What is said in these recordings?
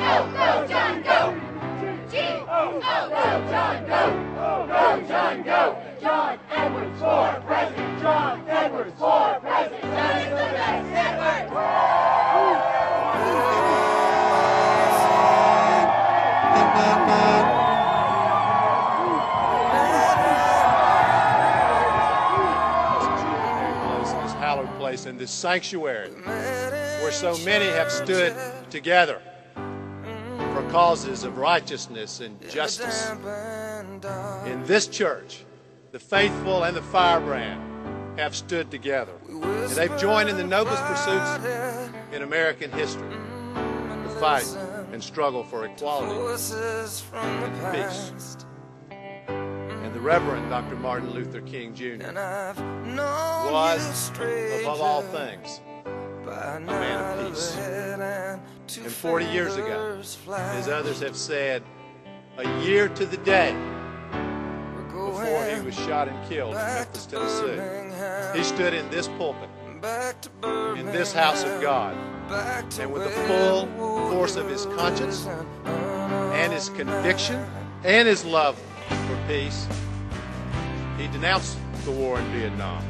Go, John, go! G-O-O! Go, John, go! Go, John, go! John Edwards for president! John Edwards for president! John is the best Edwards! Hallowed place in this sanctuary where so many have stood together for causes of righteousness and justice. In this church, the faithful and the firebrand have stood together, and they've joined in the noblest pursuits in American history, the fight and struggle for equality and peace. And the Reverend Dr. Martin Luther King Jr. was, above all things, a man of peace. And 40 years ago, as others have said, a year to the day before he was shot and killed in Memphis, Tennessee, he stood in this pulpit, in this house of God, and with the full force of his conscience and his conviction and his love for peace, he denounced the war in Vietnam,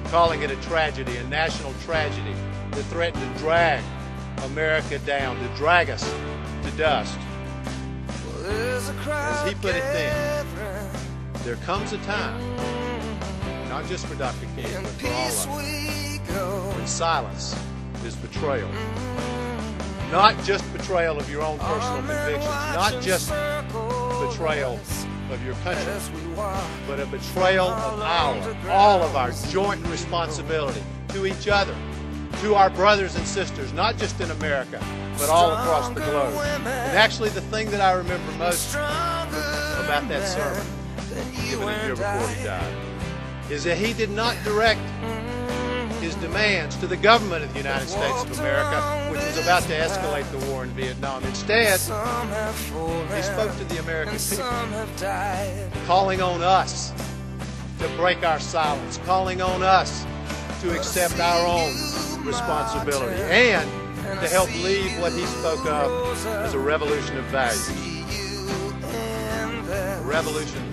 calling it a tragedy, a national tragedy that threatened to drag America down, to drag us to dust. As he put it then, there comes a time, not just for Dr. King, but for all of us, when silence is betrayal. Not just betrayal of your own personal convictions, not just betrayal of your country, but a betrayal of all of our joint responsibility to each other, to our brothers and sisters, not just in America, but all across the globe. And actually the thing that I remember most about that sermon, given a year before he died, is that he did not direct his demands to the government of the United States of America, which was about to escalate the war in Vietnam. Instead, he spoke to the American people, calling on us to break our silence, calling on us to accept our own responsibility, and to help lead what he spoke of as a revolution of values. A revolution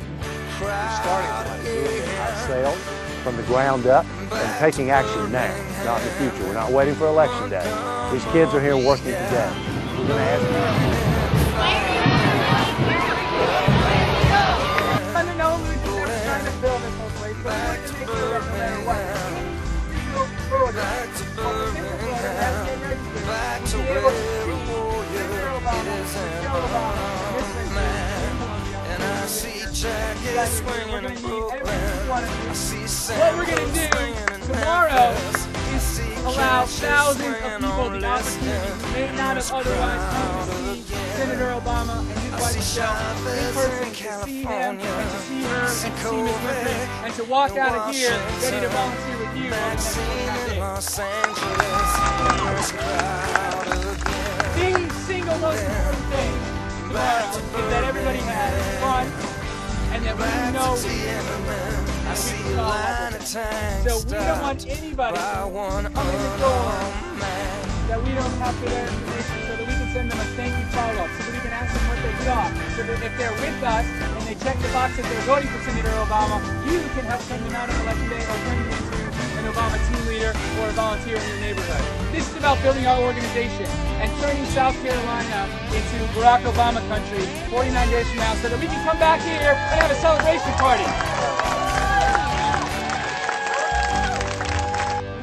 starting place, doing it ourselves from the ground up and taking action now, not in the future. We're not waiting for election day. These kids are here working together. We're going to ask them. What we're going to do tomorrow is allow thousands of people the opportunity who may not have otherwise come to see Senator Obama and his wife Michelle in person, to see him and to see her and to see Ms. Winfrey, and to walk out of here ready to volunteer with you on the single most important thing tomorrow is that everybody has fun, and that we know and we can call it. So we don't want anybody to come in the door that we don't have to their information, so that we can send them a thank you follow-up, so that we can ask them what they thought, so that if they're with us and they check the box that they're voting for Senator Obama, you can help send them out on election day or turn them into an Obama team leader or a volunteer in your neighborhood. This is about building our organization and turning South Carolina into Barack Obama country 49 days from now, so that we can come back here and have a celebration party.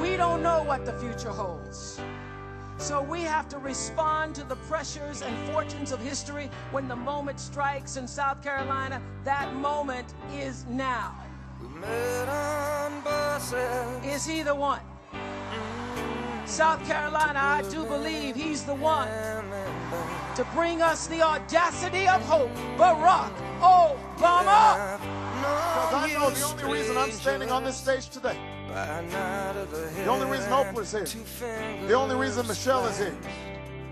We don't know what the future holds. So we have to respond to the pressures and fortunes of history when the moment strikes in South Carolina. That moment is now. Is he the one? South Carolina, I do believe he's the one to bring us the audacity of hope. Barack Obama! Because I know the only reason I'm standing on this stage today, the only reason Oprah is here, the only reason Michelle is here,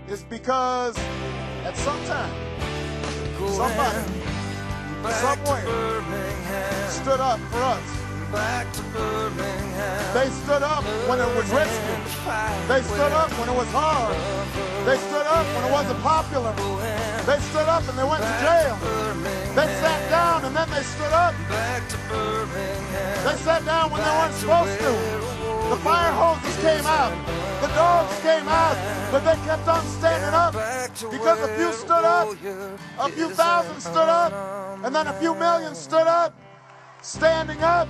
is because at some time, somebody, somewhere, stood up for us. They stood up when it was risky. They stood up when it was hard. They stood up when it wasn't popular. They stood up and they went to jail. They sat down and then they stood up. They sat down when they weren't supposed to. The fire hoses came out. The dogs came out. But they kept on standing up because a few stood up, a few thousand stood up, and then a few million stood up, standing up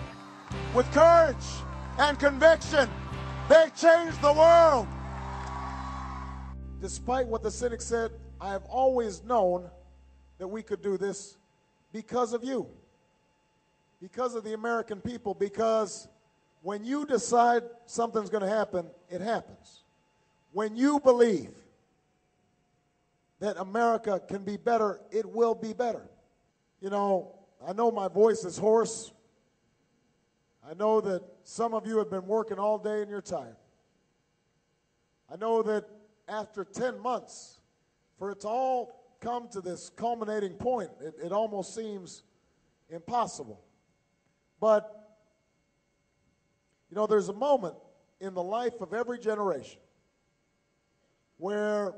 with courage and conviction. They changed the world. Despite what the cynic said, I have always known that we could do this because of you, because of the American people, because when you decide something's going to happen, it happens. When you believe that America can be better, it will be better. You know, I know my voice is hoarse. I know that some of you have been working all day and you're tired. I know that after 10 months, for it to all come to this culminating point, it almost seems impossible. But, you know, there's a moment in the life of every generation where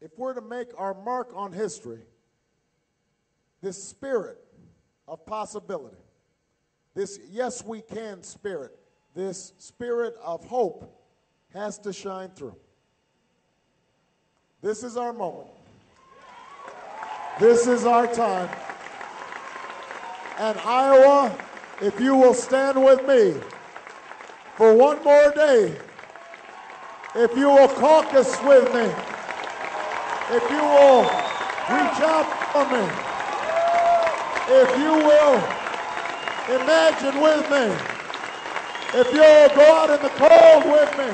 if we're to make our mark on history, this spirit of possibility, this yes we can spirit, this spirit of hope has to shine through. This is our moment. This is our time. And Iowa, if you will stand with me for one more day, if you will caucus with me, if you will reach out for me, if you will imagine with me, if you'll go out in the cold with me,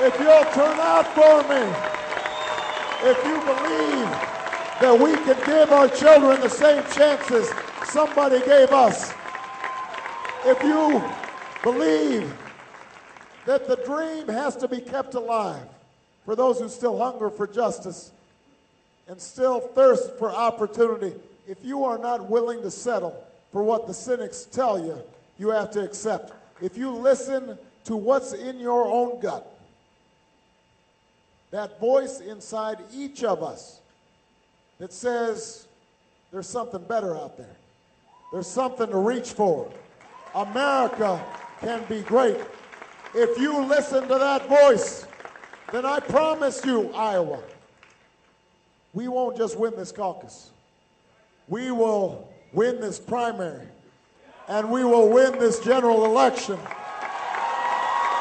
if you'll turn out for me, if you believe that we can give our children the same chances somebody gave us, if you believe that the dream has to be kept alive for those who still hunger for justice and still thirst for opportunity, if you are not willing to settle for what the cynics tell you, you have to accept. If you listen to what's in your own gut, that voice inside each of us that says there's something better out there. There's something to reach for. America can be great. If you listen to that voice, then I promise you, Iowa, we won't just win this caucus. We will win this primary, and we will win this general election,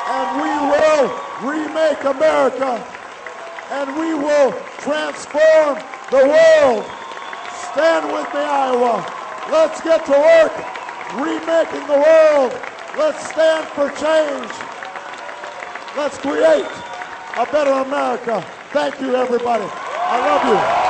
and we will remake America, and we will transform the world. Stand with me, Iowa. Let's get to work remaking the world. Let's stand for change. Let's create a better America. Thank you, everybody. I love you.